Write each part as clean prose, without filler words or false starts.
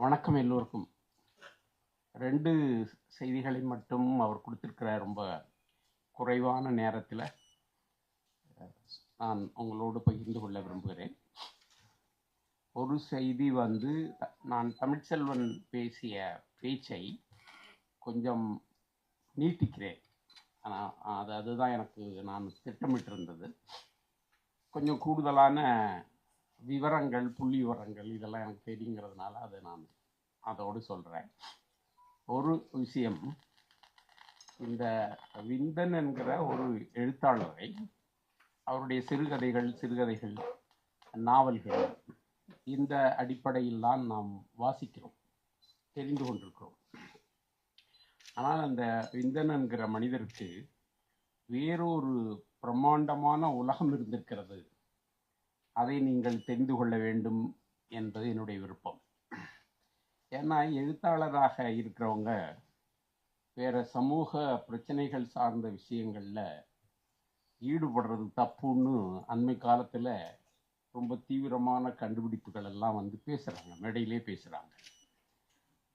வணக்கம் எல்லோருக்கும். 2 செய்திகளை மட்டும் அவர் கொடுத்திருக்கிற ரொம்ப குறைவான நேரத்தில் நான் உங்களோடு பகிர்ந்து கொள்ள விரும்புகிறேன். ஒரு செய்தி நான் தமிழ்ச்செல்வன் பேசிய பேச்சை கொஞ்சம் நீட்டிக்கிறேன். ஆனால் அதுதான் எனக்கு நான் திட்டமிட்டிருந்தது. கொஞ்சம் கூடுதலான விவரங்கள், புள்ளி விவரங்கள் இதெல்லாம் எனக்கு தெரியுங்கிறதுனால அதை நான் அதோடு சொல்கிறேன். ஒரு விஷயம், இந்த விந்தன் என்கிற ஒரு எழுத்தாளரை அவருடைய சிறுகதைகள், நாவல்கள் இந்த அடிப்படையில் தான் நாம் வாசிக்கிறோம், தெரிந்து கொண்டிருக்கிறோம். ஆனால் அந்த விந்தன் என்கிற மனிதருக்கு வேறொரு பிரம்மாண்டமான உலகம் இருந்திருக்கிறது. அதை நீங்கள் தெரிந்து கொள்ள வேண்டும் என்பது என்னுடைய விருப்பம். ஏன்னா எழுத்தாளராக இருக்கிறவங்க வேற சமூக பிரச்சனைகள் சார்ந்த விஷயங்களில் ஈடுபடுறது தப்புன்னு அண்மை காலத்தில் ரொம்ப தீவிரமான கண்டுபிடிப்புகள் எல்லாம் பேசுகிறாங்க, மேடையிலே பேசுகிறாங்க.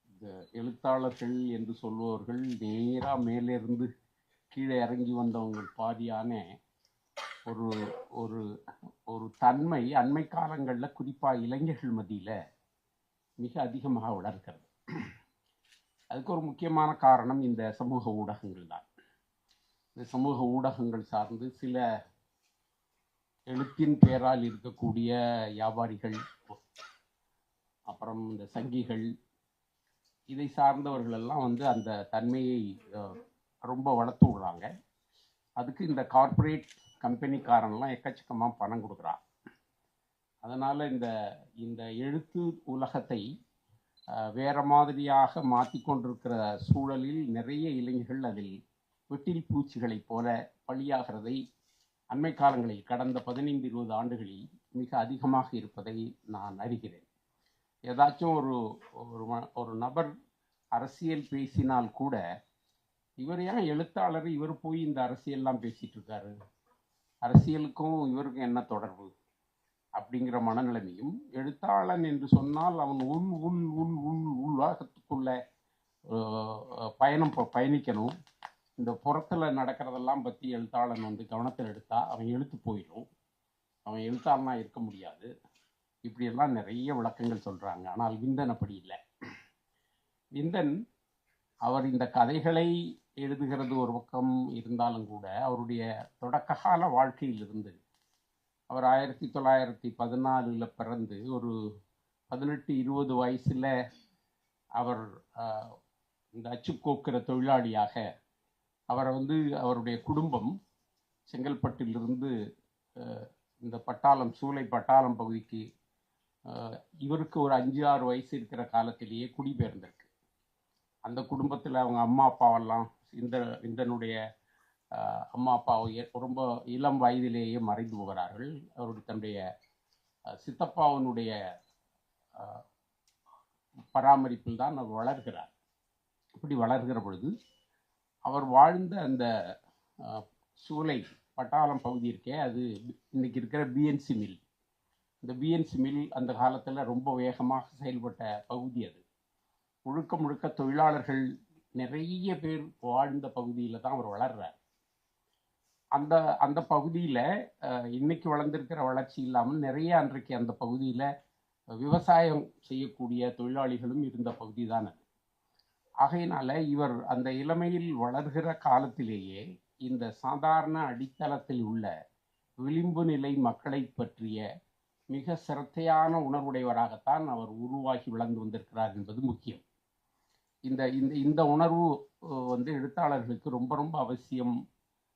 இந்த எழுத்தாளர்கள் என்று சொல்பவர்கள் நேராக மேலிருந்து கீழே இறங்கி வந்தவங்க பாதியான ஒரு ஒரு ஒரு தன்மை அண்மை காலங்களில் குறிப்பாக இளைஞர்கள் மத்தியில் மிக அதிகமாக வளர்கிறது. அதுக்கு ஒரு முக்கியமான காரணம் இந்த சமூக ஊடகங்கள் தான். இந்த சமூக ஊடகங்கள் சார்ந்து சில எழுத்தின் பெயரால் இருக்கக்கூடிய வியாபாரிகள், அப்புறம் இந்த சங்கிகள், இதை சார்ந்தவர்கள் எல்லாம் அந்த தன்மையை ரொம்ப வளர்த்து விடுறாங்க. அதுக்கு இந்த கார்ப்பரேட் கம்பெனிக்காரன்லாம் எக்கச்சக்கமாக பணம் கொடுக்குறான். அதனால் இந்த எழுத்து உலகத்தை வேறு மாதிரியாக மாற்றி கொண்டிருக்கிற சூழலில் நிறைய இளைஞர்கள் அதில் வெட்டில் பூச்சிகளை போல பலியாகிறதை அண்மை காலங்களில் கடந்த 15-20 ஆண்டுகளில் மிக அதிகமாக இருப்பதை நான் அறிகிறேன். ஏதாச்சும் ஒரு நபர் அரசியல் பேசினால் கூட இவர் ஏன் எழுத்தாளர், இவர் போய் இந்த அரசியல்லாம் பேசிட்டு இருக்காரு, அரசியலுக்கும் இவருக்கும் என்ன தொடர்பு அப்படிங்கிற மனநிலைமையும், எழுத்தாளன் என்று சொன்னால் அவன் உலகத்துக்குள்ள பயணிக்கணும், இந்த புறத்தில் நடக்கிறதெல்லாம் பற்றி எழுத்தாளன் கவனத்தில் எடுத்தா அவன் எழுத்து போயிடும், அவன் எழுத்தாளனா இருக்க முடியாது, இப்படியெல்லாம் நிறைய விளக்கங்கள் சொல்கிறாங்க. ஆனால் விந்தன் அப்படி இல்லை. விந்தன் அவர் இந்த கதைகளை எழுதுகிறது ஒரு பக்கம் இருந்தாலும் கூட அவருடைய தொடக்ககால வாழ்க்கையிலிருந்து அவர் 1914 பிறந்து ஒரு 18-20 வயசில் அவர் இந்த அச்சுக்கோக்கிற தொழிலாளியாக அவரை அவருடைய குடும்பம் செங்கல்பட்டிலிருந்து இந்த சூளை பட்டாளம் பகுதிக்கு இவருக்கு ஒரு 5-6 வயசு இருக்கிற காலத்திலேயே குடிபெயர்ந்திருக்கு. அந்த குடும்பத்தில் அவங்க அம்மா அப்பாவெல்லாம் விந்தனுடைய அம்மா அப்பாவை ரொம்ப இளம் வயதிலேயே மறைந்து போகிறார்கள். அவருடைய தன்னுடைய சித்தப்பாவனுடைய பராமரிப்பில் தான் அவர் வளர்கிறார். இப்படி வளர்கிற பொழுது அவர் வாழ்ந்த அந்த சூளை பட்டாளம் பகுதி இருக்கே, அது இன்னைக்கு இருக்கிற பிஎன்சி மில். இந்த பிஎன்சி மில் அந்த காலத்தில் ரொம்ப வேகமாக செயல்பட்ட பகுதி. அது முழுக்க தொழிலாளர்கள் நிறைய பேர் வாழ்ந்த பகுதியில் தான் அவர் வளர்றார். அந்த பகுதியில் இன்னைக்கு வளர்ந்திருக்கிற வளர்ச்சி இல்லாமல் நிறைய அன்றைக்கு அந்த பகுதியில் விவசாயம் செய்யக்கூடிய தொழிலாளிகளும் இருந்த பகுதி தான் அது. ஆகையினால இவர் அந்த இளமையில் வளர்கிற காலத்திலேயே இந்த சாதாரண அடித்தளத்தில் உள்ள விளிம்பு நிலை மக்களை பற்றிய மிக சிரத்தையான உணர்வுடையவராகத்தான் அவர் உருவாகி வளர்ந்து வந்திருக்கிறார் என்பது முக்கியம். இந்த உணர்வு எழுத்தாளர்களுக்கு ரொம்ப ரொம்ப அவசியம்.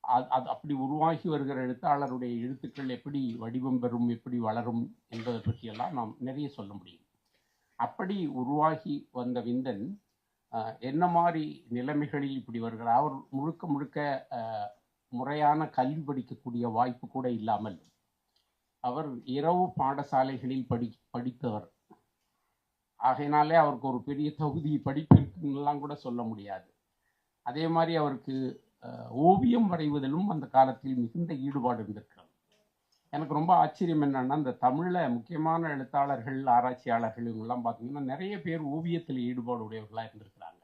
அது அப்படி உருவாகி வருகிற எழுத்தாளருடைய எழுத்துக்கள் எப்படி வடிவம் பெறும், எப்படி வளரும் என்பதை பற்றியெல்லாம் நாம் நிறைய சொல்ல முடியும். அப்படி உருவாகி வந்த விந்தன் என்ன மாதிரி நிலைமைகளில் இப்படி வருகிறார். அவர் முழுக்க முறையான கல்வி படிக்கக்கூடிய வாய்ப்பு கூட இல்லாமல் அவர் இரவு பாடசாலைகளில் படித்தவர். ஆகையினாலே அவருக்கு ஒரு பெரிய தகுதி படிப்பு இருக்குன்னெல்லாம் கூட சொல்ல முடியாது. அதே மாதிரி அவருக்கு ஓவியம் வரைவதிலும் அந்த காலத்தில் மிகுந்த ஈடுபாடு இருந்திருக்கிறது. எனக்கு ரொம்ப ஆச்சரியம் என்னன்னா, இந்த தமிழில் முக்கியமான எழுத்தாளர்கள், ஆராய்ச்சியாளர்கள் இவங்கெல்லாம் பார்த்தீங்கன்னா நிறைய பேர் ஓவியத்தில் ஈடுபாடு உடையவர்களாக இருந்திருக்கிறாங்க.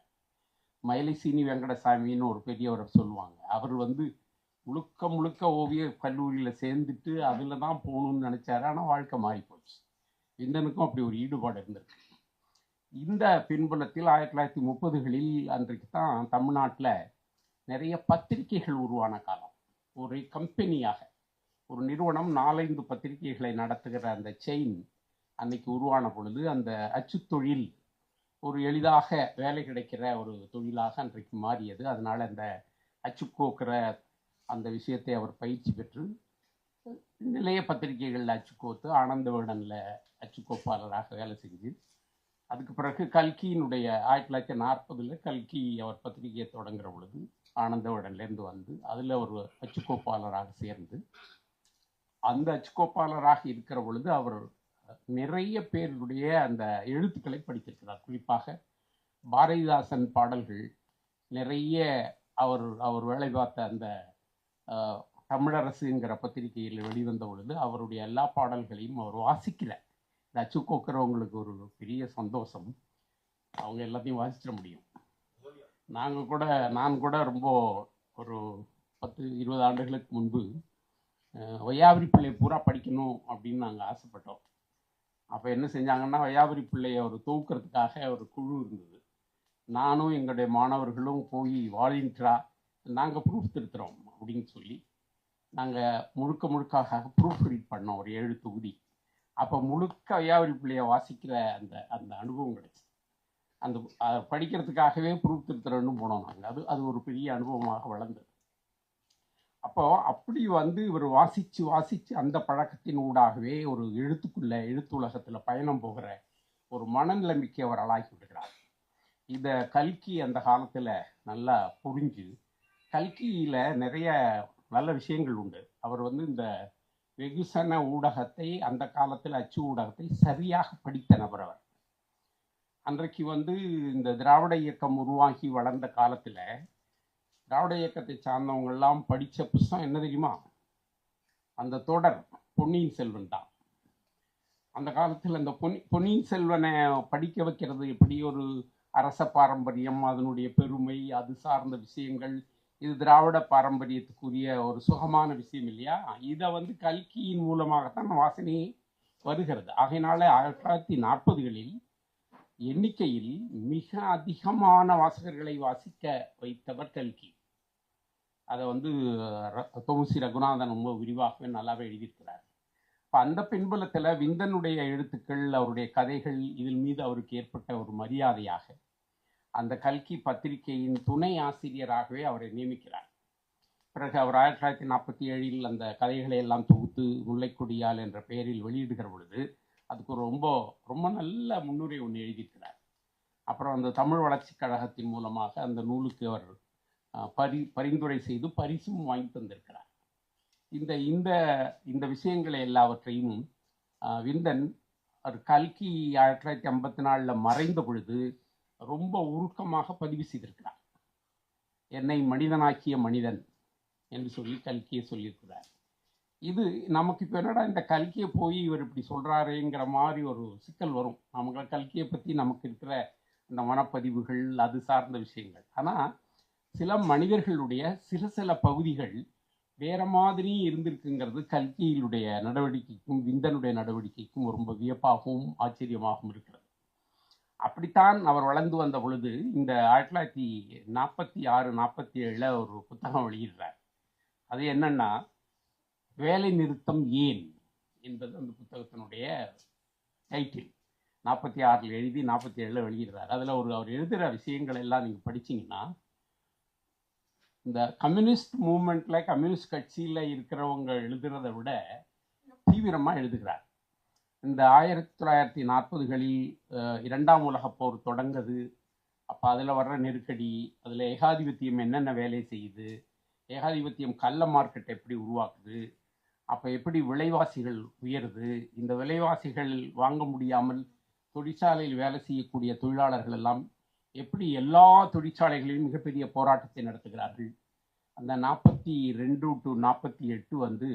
மயிலைசீனி வெங்கடசாமின்னு ஒரு பெரியவர் சொல்லுவாங்க. அவர் வந்து முழுக்க முழுக்க ஓவிய கல்லூரியில் சேர்ந்துட்டு அதில் தான் போகணும்னு நினச்சாரு. ஆனால் வாழ்க்கை மாறி போச்சு. விந்தனுக்கும் அப்படி ஒரு ஈடுபாடு இருந்திருக்கு. இந்த பின்புலத்தில் 1930களில் அன்றைக்கு தான் தமிழ்நாட்டில் நிறைய பத்திரிகைகள் உருவான காலம். ஒரு கம்பெனியாக ஒரு நிறுவனம் 4-5 பத்திரிகைகளை நடத்துகிற அந்த செயின் அன்னைக்கு உருவான பொழுது அந்த அச்சு தொழில் ஒரு எளிதாக வேலை கிடைக்கிற ஒரு தொழிலாக அன்றைக்கு மாறியது. அதனால அந்த அச்சு கோக்கிற அந்த விஷயத்தை அவர் பயிற்சி பெற்று நிலைய பத்திரிகைகளில் அச்சு கோத்து ஆனந்த விகடனில் அச்சு கோப்பாளராக வேலை செஞ்சு அதுக்கு பிறகு கல்கியினுடைய 1940 கல்கி அவர் பத்திரிகையை தொடங்குற பொழுது ஆனந்த விகடன்லேருந்து வந்து அதில் ஒரு அச்சுக்கோப்பாளராக சேர்ந்து அந்த அச்சுக்கோப்பாளராக இருக்கிற பொழுது அவர் நிறைய பேருடைய அந்த எழுத்துக்களை படித்திருக்கிறார். குறிப்பாக பாரதிதாசன் பாடல்கள் நிறைய அவர் வேலை பார்த்த அந்த தமிழரசுங்கிற பத்திரிகையில் வெளிவந்த பொழுது அவருடைய எல்லா பாடல்களையும் அவர் வாசிக்கல. இந்த அச்சுக்கோக்கிறவங்களுக்கு ஒரு பெரிய சந்தோஷம், அவங்க எல்லாத்தையும் வாசிச்சிட முடியும். நான் கூட ரொம்ப ஒரு 10-20 ஆண்டுகளுக்கு முன்பு வையாபுரி பிள்ளை பூரா படிக்கணும் அப்படின்னு நாங்கள் ஆசைப்பட்டோம். அப்போ என்ன செஞ்சாங்கன்னா, வையாபுரி பிள்ளையை ஒரு தொகுக்கிறதுக்காக ஒரு குழு இருந்தது. நானும் எங்களுடைய மாணவர்களும் போய் வாலண்டியரா நாங்கள் ப்ரூஃப் திருத்துறோம் அப்படின்னு சொல்லி நாங்கள் முழுக்க ப்ரூஃப் ரீட் பண்ணோம் ஒரு 7 தொகுதி. அப்போ முழுக்க வையாபுரி பிள்ளையை வாசிக்கிற அந்த அனுபவம் கிடைச்சி அந்த படிக்கிறதுக்காகவே ப்ரூஃப் திருத்துறன்னு போனோம் நாங்கள். அது ஒரு பெரிய அனுபவமாக வளர்ந்தது. அப்போ அப்படி வந்து இவர் வாசித்து அந்த பழக்கத்தின் ஊடாகவே ஒரு எழுத்துலகத்தில் பயணம் போகிற ஒரு மனநிலைமைக்கு அவர் ஆளாக்கி விடுகிறார். இதை கல்கி அந்த காலத்தில் நல்லா புரிஞ்சு, கல்கியில் நிறைய நல்ல விஷயங்கள் உண்டு. அவர் வந்து இந்த வெகுசன ஊடகத்தை அந்த காலத்தில் அச்சு ஊடகத்தை சரியாக படித்த நபர் அவர். அன்றைக்கு வந்து இந்த திராவிட இயக்கம் உருவாகி வளர்ந்த காலத்தில் திராவிட இயக்கத்தை சார்ந்தவங்கெல்லாம் படித்த புத்தகம் என்ன தெரியுமா? அந்த தொடர் பொன்னியின் செல்வன் தான். அந்த காலத்தில் அந்த பொன்னியின் செல்வனை படிக்க வைக்கிறது எப்படி, ஒரு அரச பாரம்பரியம், அதனுடைய பெருமை, அது சார்ந்த விஷயங்கள், இது திராவிட பாரம்பரியத்துக்குரிய ஒரு சுகமான விஷயம் இல்லையா? இதை வந்து கல்கியின் மூலமாகத்தான் வாசனை வருகிறது. ஆகையினால 1940களில் எண்ணிக்கையில் மிக அதிகமான வாசகர்களை வாசிக்க வைத்தவர் கல்கி. அதை வந்து தொமுசி ரகுநாதன் ரொம்ப விரிவாகவே நல்லாவே எழுதியிருக்கிறார். இப்போ அந்த பின்புலத்தில் விந்தனுடைய எழுத்துக்கள், அவருடைய கதைகள், இதில் மீது அவருக்கு ஏற்பட்ட ஒரு மரியாதையாக அந்த கல்கி பத்திரிகையின் துணை ஆசிரியராகவே அவரை நியமிக்கிறார். பிறகு அவர் 1947 அந்த கதைகளை எல்லாம் தொகுத்து முல்லைக்கொடியால் என்ற பெயரில் வெளியிடுகிற பொழுது அதுக்கு ரொம்ப நல்ல முன்னுரை ஒன்று எழுதியிருக்கிறார். அப்புறம் அந்த தமிழ் வளர்ச்சி கழகத்தின் மூலமாக அந்த நூலுக்கு அவர் பரிந்துரை செய்து பரிசும் வாங்கி தந்திருக்கிறார். இந்த விஷயங்களை எல்லாவற்றையும் விந்தன் கல்கி 1954 மறைந்த பொழுது ரொம்ப உருக்கமாக பதிவு செய்திருக்கிறார். என்னை மனிதனாக்கிய மனிதன் என்று சொல்லி கல்கியை சொல்லியிருக்கிறார். இது நமக்கு இப்போ என்னடா இந்த கல்கியை போய் இவர் இப்படி சொல்கிறாருங்கிற மாதிரி ஒரு சிக்கல் வரும். நமக்கு கல்கியை பற்றி நமக்கு இருக்கிற இந்த மனப்பதிவுகள், அது சார்ந்த விஷயங்கள். ஆனால் சில மனிதர்களுடைய சில பகுதிகள் வேற மாதிரி இருந்திருக்குங்கிறது கல்கியினுடைய நடவடிக்கைக்கும் விந்தனுடைய நடவடிக்கைக்கும் ரொம்ப வியப்பாகவும் ஆச்சரியமாகவும் இருக்கிறது. அப்படித்தான் அவர் வளர்ந்து வந்த பொழுது இந்த 1946-47 ஒரு புத்தகம் வெளியிடுறார். அது என்னன்னா, வேலை நிறுத்தம் ஏன் என்பது அந்த புத்தகத்தினுடைய டைட்டில். 46 எழுதி 47 வெளியிடுறார். அதில் அவர் எழுதுகிற விஷயங்கள் எல்லாம் நீங்கள் படிச்சீங்கன்னா, இந்த கம்யூனிஸ்ட் மூவ்மெண்ட்ல கம்யூனிஸ்ட் கட்சியில் இருக்கிறவங்க எழுதுறதை விட தீவிரமாக எழுதுகிறார். இந்த 1940களில் 2ஆம் உலகப் போர் தொடங்குது. அப்போ அதில் வர்ற நெருக்கடி, அதில் ஏகாதிபத்தியம் என்னென்ன வேலை செய்யுது, ஏகாதிபத்தியம் கள்ள மார்க்கெட்டை எப்படி உருவாக்குது, அப்போ எப்படி விலைவாசிகள் உயருது, இந்த விலைவாசிகள் வாங்க முடியாமல் தொழிற்சாலையில் வேலை செய்யக்கூடிய தொழிலாளர்கள் எல்லாம் எப்படி எல்லா தொழிற்சாலைகளிலும் மிகப்பெரிய போராட்டத்தை நடத்துகிறார்கள். அந்த 42 to 48 வந்து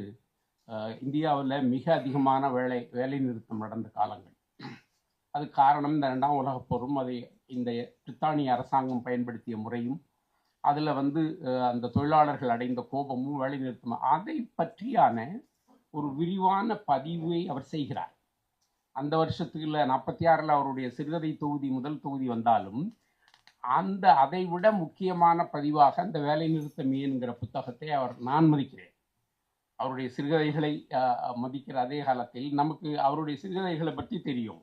இந்தியாவில் மிக அதிகமான வேலை நிறுத்தம் நடந்த காலங்கள். அது காரணம் இந்த 2ஆம் உலகப் போரும், அதை இந்த பிரித்தானிய அரசாங்கம் பயன்படுத்திய முறையும், அதில் அந்த தொழிலாளர்கள் அடைந்த கோபமும் வேலை நிறுத்தம், அதை பற்றியான ஒரு விரிவான பதிவை அவர் செய்கிறார். அந்த வருஷத்துல 46 அவருடைய சிறுகதை தொகுதி முதல் தொகுதி வந்தாலும் அதை விட முக்கியமான பதிவாக அந்த வேலை நிறுத்தம் ஏன்கிற புத்தகத்தை நான் மதிக்கிறேன். அவருடைய சிறுகதைகளை மதிக்கிற அதே காலத்தில் நமக்கு அவருடைய சிறுகதைகளை பற்றி தெரியும்.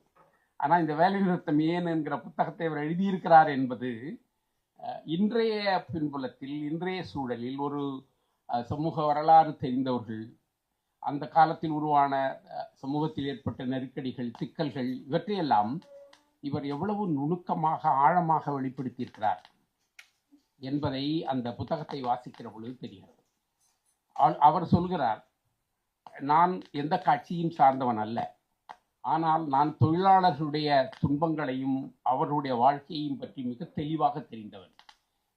ஆனால் இந்த வேலை நிறுத்தம் ஏன் என்கிற புத்தகத்தை அவர் எழுதியிருக்கிறார் என்பது இன்றைய பின்புலத்தில், இன்றைய சூழலில் ஒரு சமூக வரலாறு தெரிந்தவர்கள், அந்த காலத்தில் உருவான சமூகத்தில் ஏற்பட்ட நெருக்கடிகள், சிக்கல்கள், இவற்றையெல்லாம் இவர் எவ்வளவு நுணுக்கமாக ஆழமாக வெளிப்படுத்தியிருக்கிறார் என்பதை அந்த புத்தகத்தை வாசிக்கிற பொழுது தெரிகிறது. அவர் சொல்கிறார், நான் எந்த கட்சியும் சார்ந்தவன் அல்ல, ஆனால் நான் தொழிலாளர்களுடைய துன்பங்களையும் அவர்களுடைய வாழ்க்கையையும் பற்றி மிக தெளிவாக தெரிந்தவன்.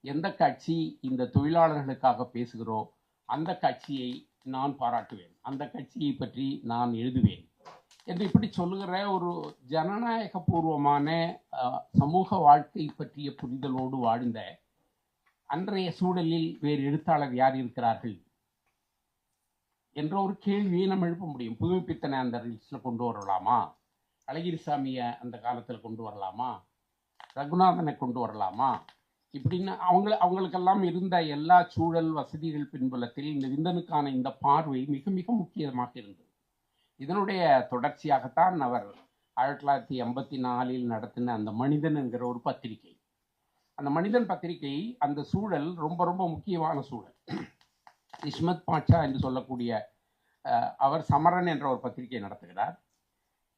எந்த கட்சி இந்த தொழிலாளர்களுக்காக பேசுகிறோ அந்த கட்சியை நான் பாராட்டுவேன், அந்த கட்சியை பற்றி நான் எழுதுவேன் என்று இப்படி சொல்லுகிற ஒரு ஜனநாயக பூர்வமான சமூக வாழ்க்கை பற்றிய புரிதலோடு வாழ்ந்த அன்றைய சூழலில் வேறு எழுத்தாளர் யார் இருக்கிறார்கள் என்ற ஒரு கேள்வியை நம்ம எழுப்ப முடியும். புதுமைப்பித்தனை அந்த லிஸ்டில் கொண்டு வரலாமா? அழகிரிசாமியை அந்த காலத்தில் கொண்டு வரலாமா? ரகுநாதனை கொண்டு வரலாமா? இப்படின்னு அவங்களுக்கெல்லாம் இருந்த எல்லா சூழல் வசதிகள் பின்புலத்தில் இந்த விந்தனுக்கான இந்த பார்வை மிக மிக முக்கியமாக இருந்தது. இதனுடைய தொடர்ச்சியாகத்தான் அவர் 1984 நடத்தின அந்த மனிதன் என்கிற ஒரு பத்திரிகை. அந்த மனிதன் பத்திரிகை, அந்த சூழல் ரொம்ப ரொம்ப முக்கியமான சூழல். இஸ்மத் பாட்சா என்று சொல்லக்கூடிய அவர் சமரன் என்ற ஒரு பத்திரிகை நடத்துகிறார்.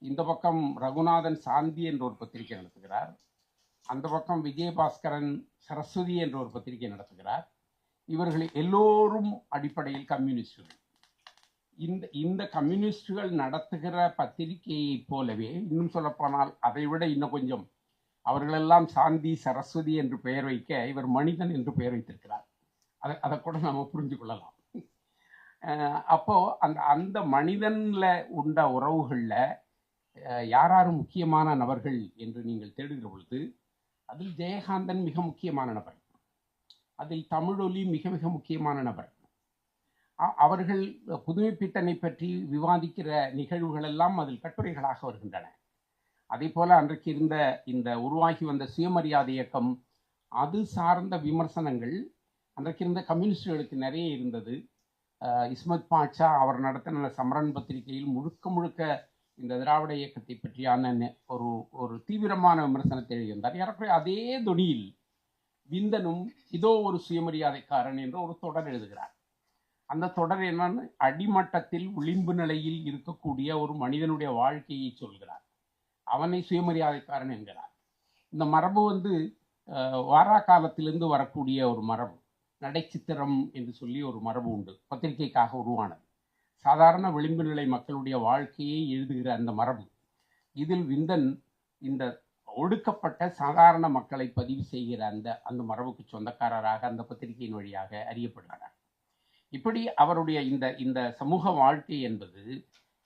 இந்த பக்கம் ரகுநாதன் சாந்தி என்ற ஒரு பத்திரிகை நடத்துகிறார். அந்த பக்கம் விஜயபாஸ்கரன் சரஸ்வதி என்ற ஒரு பத்திரிகை நடத்துகிறார். இவர்கள் எல்லோரும் அடிப்படையில் கம்யூனிஸ்டுகள். இந்த கம்யூனிஸ்டுகள் நடத்துகிற பத்திரிகையை போலவே, இன்னும் சொல்லப்போனால் அதை விட இன்னும் கொஞ்சம், அவர்களெல்லாம் சாந்தி சரஸ்வதி என்று பெயர் வைக்க இவர் மனிதன் என்று பெயர் வைத்திருக்கிறார். அதை கூட நம்ம புரிஞ்சு கொள்ளலாம். அப்போ அந்த மனிதன்ல உண்ட உறவுகளில் யாரும் முக்கியமான நபர்கள் என்று நீங்கள் தேடுகிற பொழுது அதில் ஜெயகாந்தன் மிக முக்கியமான நபர், அதில் தமிழொலி மிக மிக முக்கியமான நபர். அவர்கள் புதுமைப்பித்தனை பற்றி விவாதிக்கிற நிகழ்வுகள் எல்லாம் அதில் கட்டுரைகளாக வருகின்றன. அதே போல அன்றைக்கு இருந்த இந்த உருவாகி வந்த சுயமரியாதை இயக்கம், அது சார்ந்த விமர்சனங்கள் அன்றைக்கு இருந்த கம்யூனிஸ்டுகளுக்கு நிறைய இருந்தது. இஸ்மத் பாட்சா அவர் நடத்தின சமரன் பத்திரிகையில் முழுக்க முழுக்க இந்த திராவிட இயக்கத்தை பற்றியான ஒரு தீவிரமான விமர்சனத்தை எழுதியிருந்தார். ஏறக்குறைய அதே தொனியில் விந்தனும் இதோ ஒரு சுயமரியாதைக்காரன் என்ற ஒரு தொடர் எழுதுகிறார். அந்த தொடர் என்னன்னு, அடிமட்டத்தில் விளிம்பு நிலையில் இருக்கக்கூடிய ஒரு மனிதனுடைய வாழ்க்கையை சொல்கிறார். அவனை சுயமரியாதைக்காரன் என்கிறார். இந்த மரபு வாரா காலத்திலிருந்து வரக்கூடிய ஒரு மரபு. நடைச்சித்திரம் என்று சொல்லி ஒரு மரபு உண்டு, பத்திரிகைக்காக உருவானது. சாதாரண விளிம்பு நிலை மக்களுடைய வாழ்க்கையை எழுதுகிற அந்த மரபு. இதில் விந்தன் இந்த ஒடுக்கப்பட்ட சாதாரண மக்களை பதிவு செய்கிற அந்த மரபுக்கு சொந்தக்காரராக அந்த பத்திரிகையின் வழியாக அறியப்படுகிறார். இப்படி அவருடைய இந்த சமூக வாழ்க்கை என்பது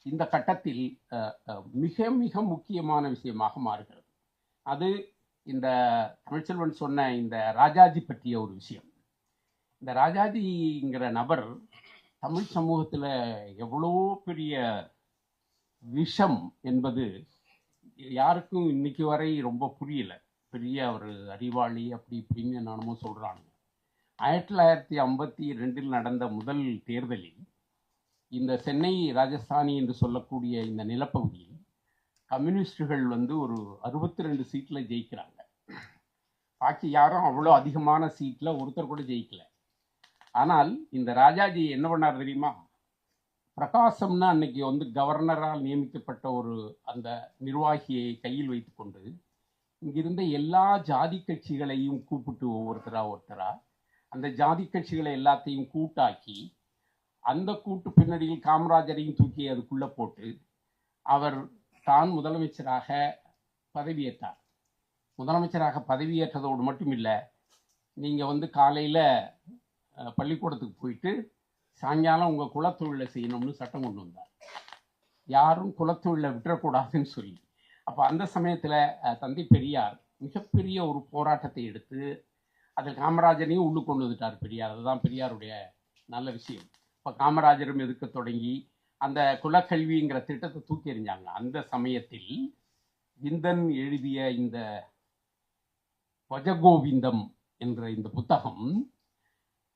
இந்த கட்டத்தில் மிக மிக முக்கியமான விஷயமாக மாறுகிறது. அது இந்த தமிழ்ச்செல்வன் சொன்ன இந்த ராஜாஜி பற்றிய ஒரு விஷயம். இந்த ராஜாஜிங்கிற நபர் தமிழ் சமூகத்தில் எவ்வளோ பெரிய விஷம் என்பது யாருக்கும் இன்னைக்கு வரை ரொம்ப புரியல. பெரிய ஒரு அறிவாளி அப்படி இப்படின்னு நானுமோ சொல்கிறாங்க. 1952 நடந்த முதல் தேர்தலில் இந்த சென்னை ராஜஸ்தானி என்று சொல்லக்கூடிய இந்த நிலப்பகுதியில் கம்யூனிஸ்டுகள் ஒரு 62 சீட்டில் ஜெயிக்கிறாங்க. பாக்கி யாரும் அவ்வளோ அதிகமான சீட்டில் ஒருத்தர் கூட ஜெயிக்கல. ஆனால் இந்த ராஜாஜி என்ன பண்ணார் தெரியுமா? பிரகாசம்னா அன்னைக்கு கவர்னரால் நியமிக்கப்பட்ட அந்த நிர்வாகியை கையில் வைத்துக்கொண்டு இங்கிருந்த எல்லா ஜாதி கட்சிகளையும் கூப்பிட்டு ஒவ்வொருத்தரா அந்த ஜாதி கட்சிகளை எல்லாத்தையும் கூட்டாக்கி அந்த கூட்டு பின்னணியில் காமராஜரையும் தூக்கி அதுக்குள்ளே போட்டு அவர் தான் முதலமைச்சராக பதவியேற்றார். முதலமைச்சராக பதவியேற்றதோடு மட்டும் இல்லை, நீங்கள் காலையில் பள்ளிக்கூடத்துக்கு போயிட்டு சாயங்காலம் உங்கள் குலத்தொழிலை செய்யணும்னு சட்டம் கொண்டு வந்தார். யாரும் குலத்தொழிலை விட்டுறக்கூடாதுன்னு சொல்லி. அப்போ அந்த சமயத்தில் தந்தை பெரியார் மிகப்பெரிய ஒரு போராட்டத்தை எடுத்து அதில் காமராஜரையும் உள்ளு கொண்டு வந்துட்டார் பெரியார். அதுதான் பெரியாருடைய நல்ல விஷயம். இப்போ காமராஜரும் எதுக்க தொடங்கி அந்த குலக்கல்விங்கிற திட்டத்தை தூக்கி எறிஞ்சாங்க. அந்த சமயத்தில் விந்தன் எழுதிய இந்த பஜகோவிந்தம் என்ற இந்த புத்தகம்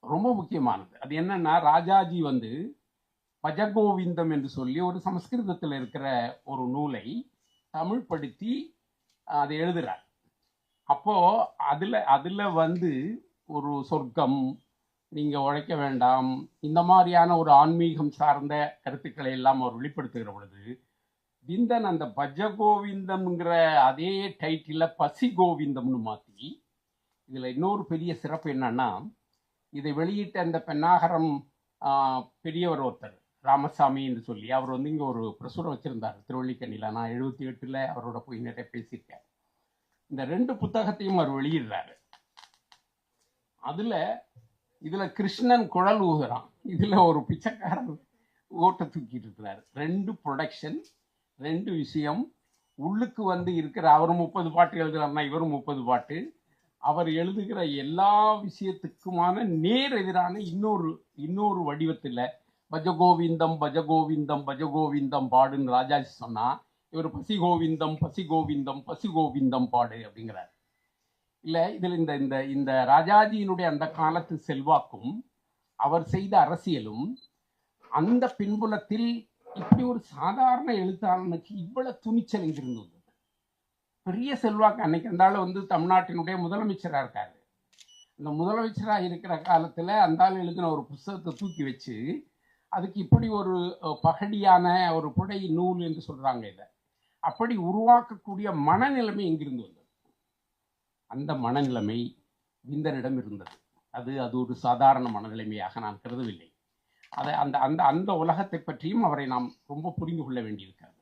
ரொம்ப முக்கியமானது. அது என்னன்னா, ராஜாஜி பஜகோவிந்தம் என்று சொல்லி ஒரு சமஸ்கிருதத்தில் இருக்கிற ஒரு நூலை தமிழ்படுத்தி அதை எழுதுறார். அப்போ அதுல ஒரு சொர்க்கம், நீங்க உழைக்க வேண்டாம், இந்த மாதிரியான ஒரு ஆன்மீகம் சார்ந்த கருத்துக்களை எல்லாம் அவர் வெளிப்படுத்துகிற பொழுது விந்தன் அந்த பஜகோவிந்தம்ங்கிற அதே டைட்டில பசி கோவிந்தம்னு மாற்றி, இதுல இன்னொரு பெரிய சிறப்பு என்னன்னா, இதை வெளியிட்ட அந்த பெண்ணாகரம் பெரியவர் ஒருத்தர் ராமசாமி என்று சொல்லி அவர் இங்கே ஒரு பிரசுரம் வச்சிருந்தார் திருவள்ளிக்கண்ணியில். நான் 78ல் அவரோட போய் நிறைய பேசியிருக்கேன். இந்த 2 புத்தகத்தையும் அவர் வெளியிடுறாரு. இதுல கிருஷ்ணன் குழல் ஊதுறான், இதுல ஒரு பிச்சைக்காரர் ஓட்ட தூக்கிட்டு இருக்கிறாரு. 2 ப்ரொடக்ஷன், 2 விஷயம். உள்ளுக்கு இருக்கிற அவர் 30 பாட்டு எழுதுறாருன்னா இவரும் 30 பாட்டு. அவர் எழுதுகிற எல்லா விஷயத்துக்குமான நேர் எதிரான இன்னொரு வடிவத்தில் பஜகோவிந்தம் பஜகோவிந்தம் பஜகோவிந்தம் பாடுன்னு ராஜாஜி சொன்னா, இவர் பசிகோவிந்தம் பசிகோவிந்தம் பசிகோவிந்தம் பாடு அப்படிங்கிறார். இல்லை, இதில் இந்த ராஜாஜியினுடைய அந்த காலத்து செல்வாக்கும் அவர் செய்த அரசியலும் அந்த பின்புலத்தில் இப்படி ஒரு சாதாரண எழுத்தாளனுக்கு இவ்வளவு துணிச்சல் இங்கிருந்தது. பெரிய செல்வாக்கு. அன்னைக்கு அந்த ஆள் தமிழ்நாட்டினுடைய முதலமைச்சராக இருக்காரு. அந்த முதலமைச்சராக இருக்கிற காலத்தில் அந்த ஆள் எழுதின ஒரு புத்தகத்தை தூக்கி வச்சு அதுக்கு இப்படி ஒரு பகடியான ஒரு புடை நூல் என்று சொல்றாங்க. இதை அப்படி உருவாக்கக்கூடிய மனநிலைமை எங்கிருந்து வந்தது? அந்த மனநிலைமை விந்தனிடம் இருந்தது. அது ஒரு சாதாரண மனநிலைமையாக நான் கருதவில்லை. அதை அந்த அந்த அந்த உலகத்தை பற்றியும் அவரை நாம் ரொம்ப புரிந்து கொள்ள வேண்டியிருக்கிறது.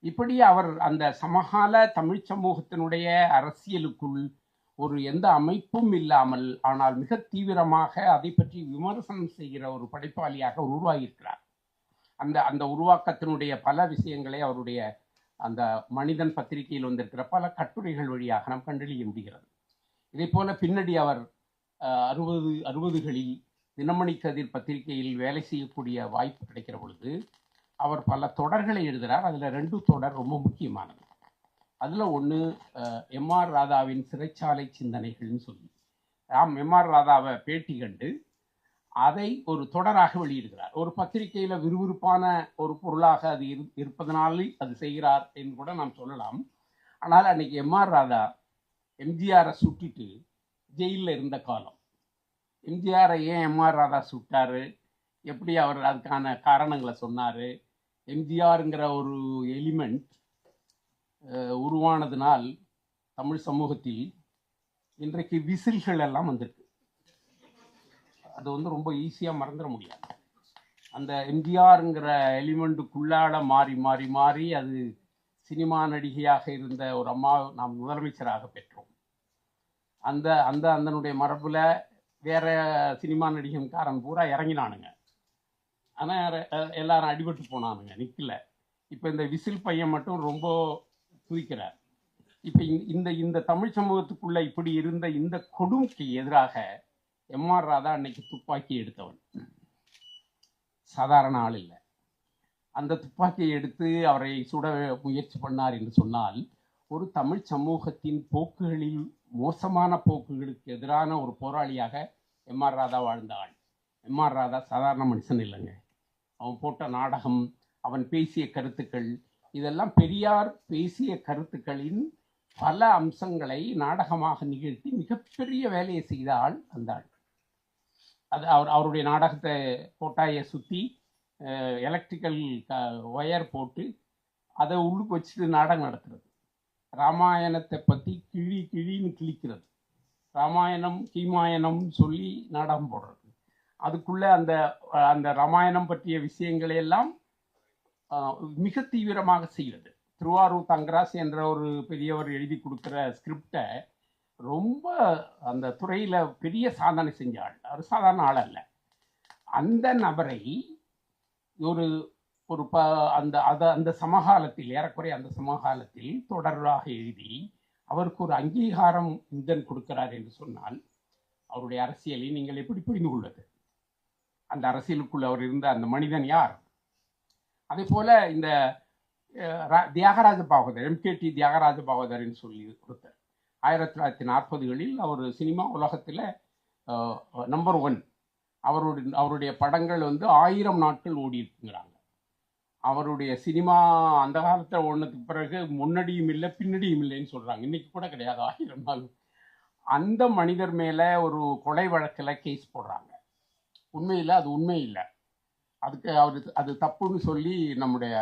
இப்படி அவர் அந்த சமகால தமிழ் சமூகத்தினுடைய அரசியலுக்குள் ஒரு எந்த அமைப்பும் இல்லாமல், ஆனால் மிக தீவிரமாக அதை பற்றி விமர்சனம் செய்கிற ஒரு படைப்பாளியாக உருவாகியிருக்கிறார். அந்த உருவாக்கத்தினுடைய பல விஷயங்களை அவருடைய அந்த மனிதன் பத்திரிகையில் வந்திருக்கிற பல கட்டுரைகள் வழியாக நாம் கண்டறிய முடிகிறது. இதே போல பின்னாடி அவர் 60களில் தினமணி கதிர் பத்திரிகையில் வேலை செய்யக்கூடிய வாய்ப்பு கிடைக்கிற பொழுது அவர் பல தொடர்களை எழுதுகிறார். அதில் 2 தொடர் ரொம்ப முக்கியமானது. அதில் ஒன்று M.R. ராதாவின் சிறைச்சாலை சிந்தனைகள்னு சொல்லி M.R. ராதாவை பேட்டி கண்டு அதை ஒரு தொடராக வெளியிடுகிறார். ஒரு பத்திரிகையில் விறுவிறுப்பான ஒரு பொருளாக அது இருப்பதனால அது செய்கிறார் என்று கூட நாம் சொல்லலாம். ஆனால் அன்னைக்கு M.R. ராதா எம்ஜிஆரை சுட்டிட்டு ஜெயிலில் இருந்த காலம். எம்ஜிஆரை ஏன் M.R. ராதா சுட்டாரு, எப்படி அவர் அதுக்கான காரணங்களை சொன்னார், எம்ஜிஆருங்கிற ஒரு எலிமெண்ட் உருவானதுனால் தமிழ் சமூகத்தில் இன்றைக்கு விசில்கள் எல்லாம் வந்திருக்கு. அது ரொம்ப ஈஸியாக மறந்துட முடியாது. அந்த எம்ஜிஆருங்கிற எலிமெண்ட்டுக்குள்ளாட மாறி மாறி மாறி அது சினிமா நடிகையாக இருந்த ஒரு அம்மா நாம் முதலமைச்சராக பெற்றோம். அதனுடைய மரபில் வேற சினிமா நடிகன்காரன் பூரா இறங்கினானுங்க. ஆனால் எல்லாரும் அடிபட்டு போனானுங்க, நிற்கல. இப்போ இந்த விசில் பையன் மட்டும் ரொம்ப துதிக்கிறார். இப்போ இந்த தமிழ் சமூகத்துக்குள்ள இப்படி இருந்த இந்த கொடுமைக்கு எதிராக M.R. ராதா அன்னைக்கு துப்பாக்கி எடுத்தவன். சாதாரண ஆள் இல்லை. அந்த துப்பாக்கியை எடுத்து அவரை சுட முயற்சி பண்ணார் என்று சொன்னால், ஒரு தமிழ் சமூகத்தின் போக்குகளில் மோசமான போக்குகளுக்கு எதிரான ஒரு போராளியாக M.R. ராதா வாழ்ந்த ஆள். M.R. ராதா சாதாரண மனுஷன் இல்லைங்க. அவன் போட்ட நாடகம், அவன் பேசிய கருத்துக்கள், இதெல்லாம் பெரியார் பேசிய கருத்துக்களின் பல அம்சங்களை நாடகமாக நிகழ்த்தி மிகப்பெரிய வேலையை செய்த ஆள் அந்த ஆள். அது அவருடைய நாடகத்தை கோட்டாயை சுற்றி எலக்ட்ரிக்கல் ஒயர் போட்டு அதை உள்ளுக்கு வச்சுட்டு நாடகம் நடத்துறது. ராமாயணத்தை பற்றி கிழின்னு கிழிக்கிறது. ராமாயணம் கீமாயணம் சொல்லி நாடகம் போடுறது. அதுக்குள்ளே அந்த ராமாயணம் பற்றிய விஷயங்களை எல்லாம் மிக தீவிரமாக செய்கிறது. திருவாரூர் தங்கராசு என்ற ஒரு பெரியவர் எழுதி கொடுக்குற ஸ்கிரிப்டை ரொம்ப அந்த துறையில் பெரிய சாதனை செஞ்ச ஆள். அவர் சாதாரண ஆள் அல்ல. அந்த நபரை ஒரு ஒரு அந்த அந்த சமகாலத்தில் ஏறக்குறைய அந்த சமகாலத்தில் தொடராக எழுதி அவருக்கு ஒரு அங்கீகாரம் இந்தன் கொடுக்கிறார் என்று சொன்னால் அவருடைய அரசியலை நீங்கள் எப்படி புரிந்து கொள்வது? அந்த அரசியலுக்குள் அவர் இருந்த அந்த மனிதன் யார்? அதே போல இந்த தியாகராஜ பாகவதர், MKT தியாகராஜ பாகவதர்னு சொல்லி கொடுத்தார். 1940களில் அவர் சினிமா உலகத்தில் நம்பர் 1. அவருடைய படங்கள் 1000 நாட்கள் ஓடி இருக்குங்கிறாங்க. அவருடைய சினிமா அந்த காலத்தில் ஓடினதுக்கு பிறகு முன்னாடியும் இல்லை பின்னாடியும் இல்லைன்னு சொல்கிறாங்க. இன்னைக்கு கூட கிடையாது 1000 நாள். அந்த மனிதர் மேலே ஒரு கொலை வழக்கில் கேஸ் போடுறாங்க. உண்மையில் அது உண்மை இல்லை, அதுக்கு அது தப்புன்னு சொல்லி நம்முடைய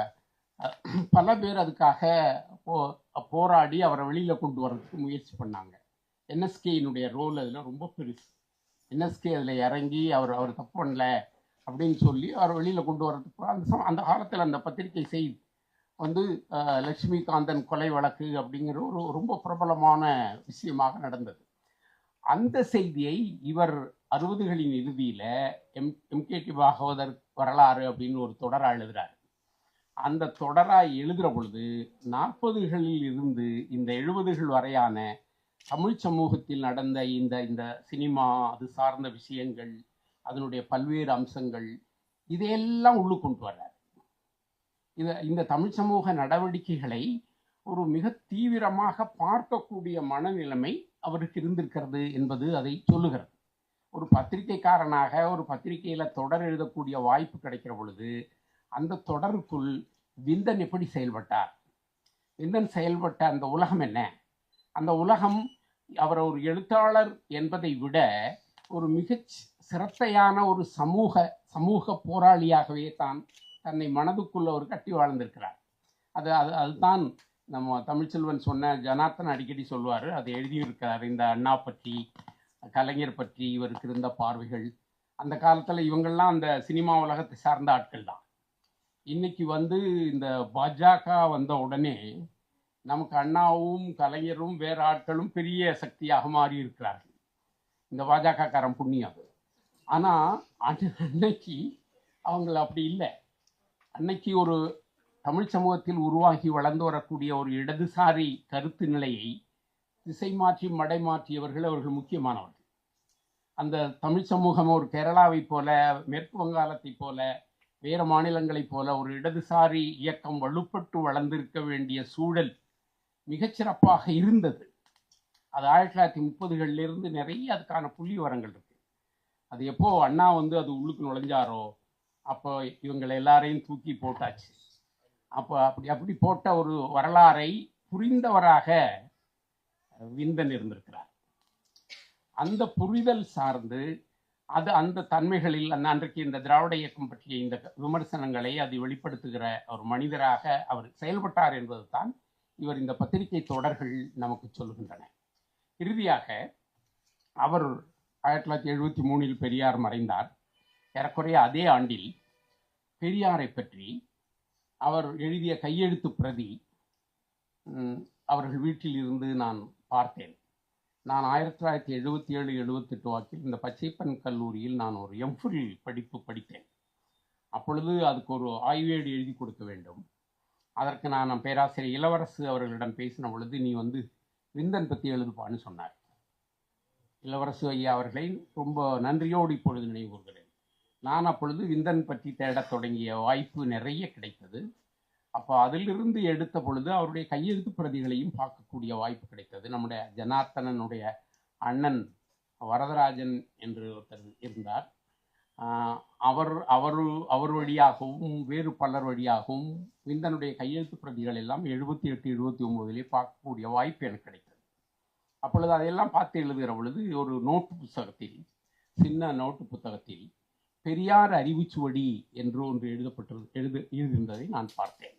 பல பேர் அதுக்காக போராடி அவரை வெளியில் கொண்டு வர்றதுக்கு முயற்சி பண்ணாங்க. NSKனுடைய ரோல் அதில் ரொம்ப பெருசு. NSK அதில் இறங்கி அவர் தப்பு பண்ணல அப்படின்னு சொல்லி அவர் வெளியில் கொண்டு வர்றதுக்கு அந்த காலத்தில் அந்த பத்திரிகை செய்தி லட்சுமிகாந்தன் கொலை வழக்கு அப்படிங்கிற ஒரு ரொம்ப பிரபலமான விஷயமாக நடந்தது. அந்த செய்தியை இவர் 60களின் இறுதியில் MKT பாகவதர் வரலாறு அப்படின்னு ஒரு தொடராக எழுதுகிறார். அந்த தொடராக எழுதுகிற பொழுது 40களில் இருந்து இந்த 70கள் வரையான தமிழ் சமூகத்தில் நடந்த இந்த சினிமா, அது சார்ந்த விஷயங்கள், அதனுடைய பல்வேறு அம்சங்கள், இதையெல்லாம் உள்ளு கொண்டு வர்றார். இந்த தமிழ் சமூக நடவடிக்கைகளை ஒரு மிக தீவிரமாக பார்க்கக்கூடிய மனநிலைமை அவருக்கு இருந்திருக்கிறது என்பது அதை சொல்லுகிறது. ஒரு பத்திரிகைக்காரனாக ஒரு பத்திரிகையில் தொடர் எழுதக்கூடிய வாய்ப்பு கிடைக்கிற பொழுது அந்த தொடருக்குள் விந்தன் எப்படி செயல்பட்டார், விந்தன் செயல்பட்ட அந்த உலகம் என்ன, அந்த உலகம் அவர் ஒரு எழுத்தாளர் என்பதை விட ஒரு மிக சிரத்தையான ஒரு சமூக போராளியாகவே தன்னை மனதுக்குள்ள ஒரு கட்டி வாழ்ந்திருக்கிறார். அதுதான் நம்ம தமிழ்ச்செல்வன் சொன்ன ஜனார்த்தன் அடிக்கடி சொல்லுவார், அதை எழுதியிருக்கிறார். இந்த அண்ணா பற்றி, கலைஞர் பற்றி இவருக்கு இருந்த பார்வைகள், அந்த காலத்தில் இவங்கள்லாம் அந்த சினிமா உலகத்தை சார்ந்த ஆட்கள் தான். இன்னைக்கு இந்த பாஜக வந்த உடனே நமக்கு அண்ணாவும் கலைஞரும் வேறு ஆட்களும் பெரிய சக்தியாக மாறி இருக்கிறார்கள். இந்த பாஜகக்காரன் புண்ணியம். ஆனால் அன்னைக்கு அவங்கள அப்படி இல்லை. அன்னைக்கு ஒரு தமிழ் சமூகத்தில் உருவாகி வளர்ந்து வரக்கூடிய ஒரு இடதுசாரி கருத்து நிலையை திசை மாற்றி மடை மாற்றியவர்கள் அவர்கள் முக்கியமானவர்கள். அந்த தமிழ் சமூகம் ஒரு கேரளாவை போல, மேற்கு வங்காளத்தை போல, வேறு மாநிலங்களைப் போல ஒரு இடதுசாரி இயக்கம் வலுப்பட்டு வளர்ந்திருக்க வேண்டிய சூழல் மிகச்சிறப்பாக இருந்தது. அது 1930களிலிருந்து நிறைய அதுக்கான புள்ளி விவரங்கள் இருக்கு. அது எப்போ அண்ணா அது உள்ளுக்கு நுழைஞ்சாரோ அப்போ இவங்களை எல்லாரையும் தூக்கி போட்டாச்சு. அப்போ அப்படி போட்ட ஒரு வரலாறை புரிந்தவராக விந்தன் இருந்திருக்கிறார். அந்த புரிதல் சார்ந்து அந்த தன்மைகளில் அன்றைக்கு இந்த திராவிட இயக்கம் பற்றிய இந்த விமர்சனங்களை அது வெளிப்படுத்துகிற ஒரு மனிதராக அவர் செயல்பட்டார் என்பது தான் இவர் இந்த பத்திரிகை தொடர்கள் நமக்கு சொல்லுகின்றன. இறுதியாக அவர் 1973 பெரியார் மறைந்தார். ஏறக்குறைய அதே ஆண்டில் பெரியாரை பற்றி அவர் எழுதிய கையெழுத்து பிரதி அவர்கள் வீட்டில் இருந்து நான் பார்த்தேன். நான் 1977-78 வாக்கில் இந்த பச்சைப்பன் கல்லூரியில் நான் ஒரு MPhil படிப்பு படித்தேன். அப்பொழுது அதுக்கு ஒரு ஆய்வேடு எழுதி கொடுக்க வேண்டும். அதற்கு நான் பேராசிரியர் இளவரசு அவர்களிடம் பேசின பொழுது, நீ விந்தன் பற்றி எழுதுப்பான்னு சொன்னார். இளவரசு ஐயா அவர்களை ரொம்ப நன்றியோடு இப்பொழுது நினைவு கூறுகிறேன். நான் அப்பொழுது விந்தன் பற்றி தேடத் தொடங்கிய வாய்ப்பு நிறைய கிடைத்தது. அப்போ அதிலிருந்து எடுத்த பொழுது அவருடைய கையெழுத்து பிரதிகளையும் பார்க்கக்கூடிய வாய்ப்பு கிடைத்தது. நம்முடைய ஜனார்த்தனனுடைய அண்ணன் வரதராஜன் என்று ஒருத்தர் இருந்தார். அவர் வழியாகவும் வேறு பலர் வழியாகவும் விந்தனுடைய கையெழுத்து பிரதிகள் எல்லாம் 78-79 பார்க்கக்கூடிய வாய்ப்பு எனக்கு கிடைத்தது. அப்பொழுது அதையெல்லாம் பார்த்து எழுதுகிற பொழுது ஒரு நோட்டு புத்தகத்தில், சின்ன நோட்டு புத்தகத்தில் பெரியார் அறிவுச்சுவடி என்று ஒன்று எழுதியிருந்ததை நான் பார்த்தேன்.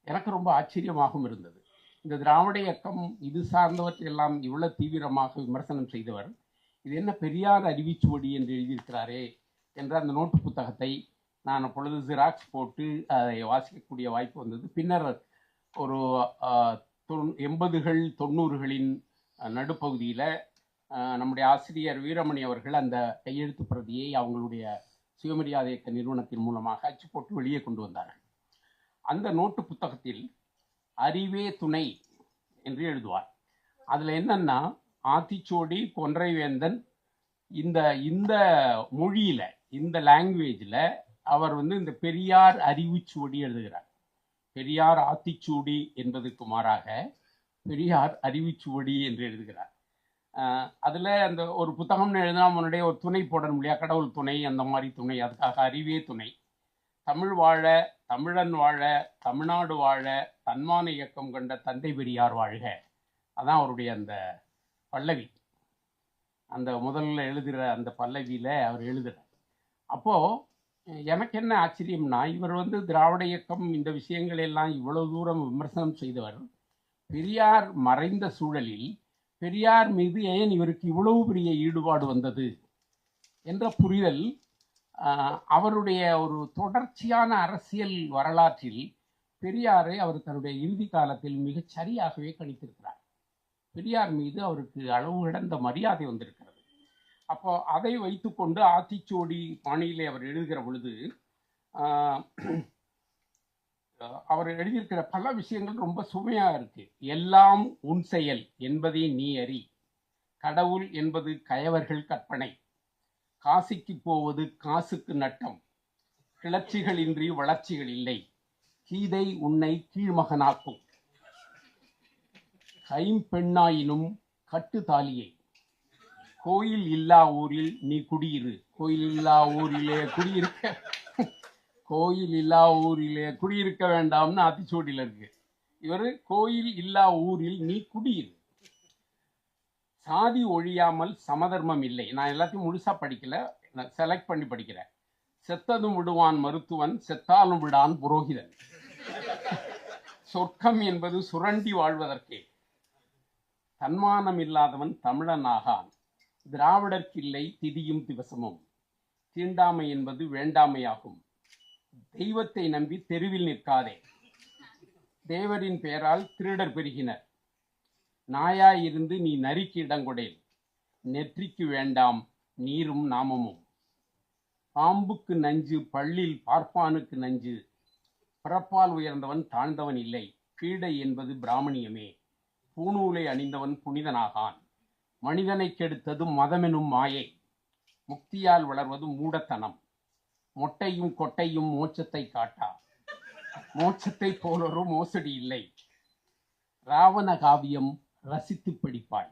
எனக்கு ரொம்ப ஆச்சரியமாகவும் இருந்தது. இந்த திராவிட இயக்கம் இது சார்ந்தவற்றையெல்லாம் இவ்வளவு தீவிரமாக விமர்சனம் செய்தவர், இது என்ன பெரியார் அறிவுச்சுவடி என்று எழுதியிருக்கிறாரே என்ற அந்த நோட்டு புத்தகத்தை நான் அப்பொழுது ஜெராக்ஸ் போட்டு அதை வாசிக்கக்கூடிய வாய்ப்பு வந்தது. பின்னர் ஒரு 80கள் 90களின் நடுப்பகுதியில் நம்முடைய ஆசிரியர் வீரமணி அவர்கள் அந்த கையெழுத்து பிரதியை அவங்களுடைய சுயமரியாதை இயக்க நிறுவனத்தின் மூலமாக அச்சு போட்டு வெளியே கொண்டு வந்தார்கள். அந்த நோட்டு புத்தகத்தில் அறிவே துணை என்று எழுதுவார். அதில் என்னன்னா, ஆத்திச்சூடி, கொன்றைவேந்தன் இந்த இந்த மொழியில், இந்த லாங்குவேஜில் அவர் இந்த பெரியார் அறிவுச்சுவடி எழுதுகிறார். பெரியார் ஆத்திச்சூடி என்பதற்கு மாறாக பெரியார் அறிவுச்சுவடி என்று எழுதுகிறார். அதில் அந்த ஒரு புத்தகம்னு எழுதினா முன்னாடியே ஒரு துணை போடணும் இல்லையா, கடவுள் துணை, அந்த மாதிரி துணை, அதுக்காக அறிவே துணை. தமிழ் வாழ, தமிழன் வாழ, தமிழ்நாடு வாழ, தன்மான இயக்கம் கண்ட தந்தை பெரியார் வாழ்க. அதான் அவருடைய அந்த பல்லவி. அந்த முதல்ல எழுதுகிற அந்த பல்லவியில் அவர் எழுதுகிறார். அப்போது எனக்கு என்ன ஆச்சரியம்னா, இவர் திராவிட இயக்கம் இந்த விஷயங்கள் எல்லாம் இவ்வளவு தூரம் விமர்சனம் செய்தவர், பெரியார் மறைந்த சூழலில் பெரியார் மீது ஏன் இவருக்கு இவ்வளவு பெரிய ஈடுபாடு வந்தது என்ற புரிதல் அவருடைய ஒரு தொடர்ச்சியான அரசியல் வரலாற்றில் பெரியாரை அவர் தன்னுடைய இறுதி காலத்தில் மிகச் சரியாகவே கணித்திருக்கிறார். பெரியார் மீது அவருக்கு அளவு கடந்த மரியாதை வந்திருக்கிறது. அப்போ அதை வைத்துக்கொண்டு ஆத்திச்சூடி பாணியிலே அவர் எழுதுகிற பொழுது அவர் எழுதியிருக்கிற பல விஷயங்கள் ரொம்ப சுமையாக இருக்கு. எல்லாம் உன் செயல் என்பதை நீ அறி, கடவுள் என்பது கயவர்கள் கற்பனை, காசிக்கு போவது காசுக்கு நட்டம், கிளர்ச்சிகள் இன்றி வளர்ச்சிகள் இல்லை, கீதை உன்னை கீழ்மகனாக்கும், கைம்பெண்ணாயினும் கட்டு தாலியை, கோயில் இல்லா ஊரில் நீ குடியிரு. கோயில் இல்லா ஊரிலே குடியிருக்க கோயில் இல்லா ஊரிலே குடியிருக்க வேண்டாம்னு ஆத்திச்சூடியில் இருக்கு. இவர் கோயில் இல்லா ஊரில் நீ குடியிரு, சாதி ஒழியாமல் சமதர்மம் இல்லை. நான் எல்லாத்தையும் முழுசா படிக்கல, நான் செலக்ட் பண்ணி படிக்கிறேன். செத்ததும் விடுவான் மருத்துவன், செத்தாலும் விடான் புரோகிதன், சொர்க்கம் என்பது சுரண்டி வாழ்வதற்கே, தன்மானம் இல்லாதவன் தமிழன் ஆகான், திராவிடர்க்கில்லை திதியும் திவசமும், தீண்டாமை என்பது வேண்டாமையாகும், தெய்வத்தை நம்பி தெருவில் நிற்காதே, தேவரின் பெயரால் திருடர் பெருகினர், நாயாயிருந்து நீ நரிக்கு இடங்கொடேல், நெற்றிக்கு வேண்டாம் நீரும் நாமமும், பாம்புக்கு நஞ்சு பள்ளில் பார்ப்பானுக்கு நஞ்சு, பிறப்பால் உயர்ந்தவன் தாழ்ந்தவன் இல்லை, பீடை என்பது பிராமணியமே, பூநூலை அணிந்தவன் புனிதனாகான், மனிதனை கெடுத்தது மதமெனும் மாயை, முக்தியால் வளர்வது மூடத்தனம், மொட்டையும் கொட்டையும் மோட்சத்தை காட்டா, மோட்சத்தை போலொரு மோசடி இல்லை, ராவண காவியம் ரசித்து படிப்பாய்,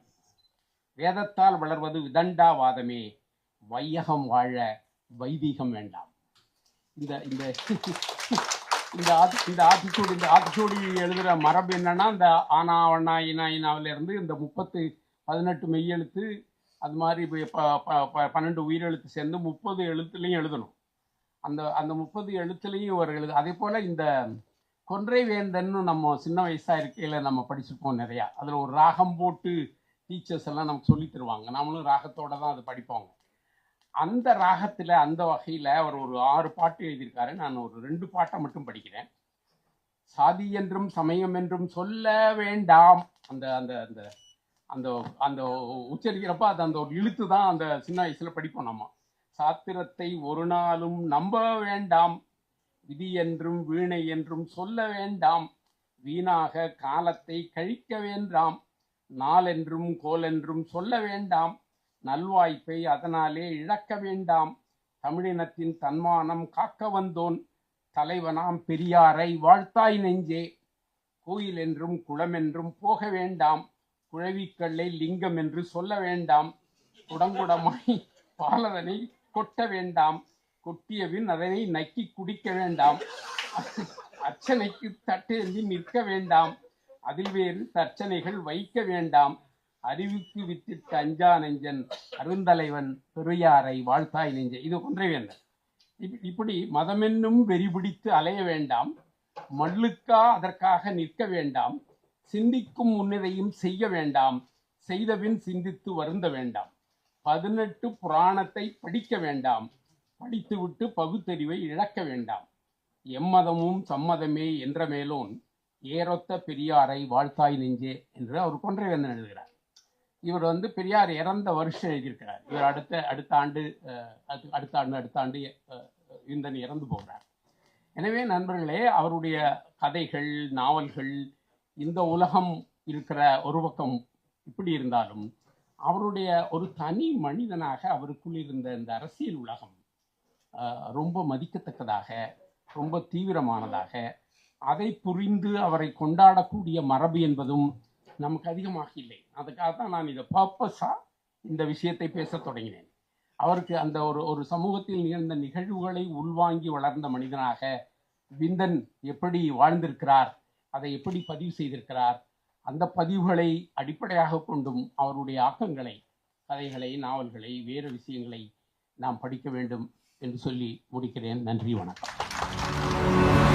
வேதத்தால் வளர்வது விதண்டாவாதமே, வையகம் வாழ வைதீகம் வேண்டாம். இந்த இந்த இந்த ஆத்திச்சூடி எழுதுகிற மரபு என்னன்னா, இந்த ஆனா வண்ணா இனா இனாவிலிருந்து இந்த 18 மெய்யெழுத்து, அது மாதிரி 12 உயிரெழுத்து சேர்ந்து 30 எழுத்துலையும் எழுதணும். அந்த 30 எழுத்துலையும் ஒரு எழுது. அதே போல் இந்த கொன்றைவேந்தன்னு நம்ம சின்ன வயசாக இருக்கையில் நம்ம படிச்சுப்போம் நிறையா. அதில் ஒரு ராகம் போட்டு டீச்சர்ஸ் எல்லாம் நமக்கு சொல்லி தருவாங்க. நம்மளும் ராகத்தோடு தான் அது படிப்போங்க. அந்த ராகத்தில் அந்த வகையில் அவர் ஒரு 6 பாட்டு எழுதியிருக்காரு. நான் ஒரு 2 பாட்டை மட்டும் படிக்கிறேன். சாதி என்றும் சமயம் என்றும் சொல்ல வேண்டாம், அந்த அந்த அந்த அந்த அந்த உச்சரிக்கிறப்ப அது அந்த ஒரு இழுத்து தான் அந்த சின்ன வயசில் படிப்போம் நம்ம. சாத்திரத்தை ஒரு நாளும் நம்ப வேண்டாம், விதி என்றும் வீணை என்றும் சொல்ல வேண்டாம், வீணாக காலத்தை கழிக்க வேண்டாம், நாளென்றும் கோலென்றும் சொல்ல வேண்டாம், நல்வாய்ப்பை அதனாலே இழக்க வேண்டாம், தமிழினத்தின் தன்மானம் காக்க வந்தோன் தலைவனாம் பெரியாரை வாழ்த்தாய் நெஞ்சே, கோயில் என்றும் குளம் என்றும் போக வேண்டாம், குழவிக்கல்லை லிங்கம் என்று சொல்ல வேண்டாம், குடங்குடமாய் பாலதனை கொட்ட வேண்டாம், கொட்டியபின் அதனை நக்கி குடிக்க வேண்டாம், அர்ச்சனைக்கு தட்டேந்தி நிற்க வேண்டாம், அதில் வேறு தர்ச்சனைகள் வைக்க வேண்டாம், அறிவுக்கு வித்திட்ட அஞ்சா நெஞ்சன் அருந்தலைவன் பெரியாரை வாழ்த்தாய் நெஞ்ச. இது கொன்றைவேந்தன். இப்படி மதமென்னும் வெறிபிடித்து அலைய வேண்டாம், மல்லுக்கா அதற்காக நிற்க வேண்டாம், சிந்திக்கும் முன்னதையும் செய்ய வேண்டாம், செய்தபின் சிந்தித்து வருந்த வேண்டாம், 18 புராணத்தை படிக்க வேண்டாம், படித்துவிட்டு பகுத்தறிவை இழக்க வேண்டாம், எம்மதமும் சம்மதமே என்ற மேலோன் ஏறொத்த பெரியாரை வாழ்த்தாய் நெஞ்சே என்று அவர் கொன்றைவேந்தன் எழுதுகிறார். இவர் வந்து பெரியார் இறந்த வருஷம் எழுதியிருக்கிறார். இவர் அடுத்த ஆண்டு விந்தன் இறந்து போகிறார். எனவே நண்பர்களே, அவருடைய கதைகள், நாவல்கள், இந்த உலகம் இருக்கிற ஒரு பக்கம் இப்படி இருந்தாலும், அவருடைய ஒரு தனி மனிதனாக அவருக்குள் இருந்த இந்த அரசியல் உலகம் ரொம்ப மதிக்கத்தக்கதாக, ரொம்ப தீவிரமானதாக, அதை புரிந்து அவரை கொண்டாடக்கூடிய மரபு என்பதும் நமக்கு அதிகமாக இல்லை. அதுக்காகத்தான் நான் இதை பர்பஸாக இந்த விஷயத்தை பேச தொடங்கினேன். அவருக்கு அந்த ஒரு சமூகத்தில் நிகழ்ந்த நிகழ்வுகளை உள்வாங்கி வளர்ந்த மனிதனாக விந்தன் எப்படி வாழ்ந்திருக்கிறார், அதை எப்படி பதிவு செய்திருக்கிறார், அந்த பதிவுகளை அடிப்படையாக கொண்டும் அவருடைய ஆக்கங்களை, கதைகளை, நாவல்களை, வேறு விஷயங்களை நாம் படிக்க வேண்டும் என்று சொல்லி முடிக்கிறேன். நன்றி, வணக்கம்.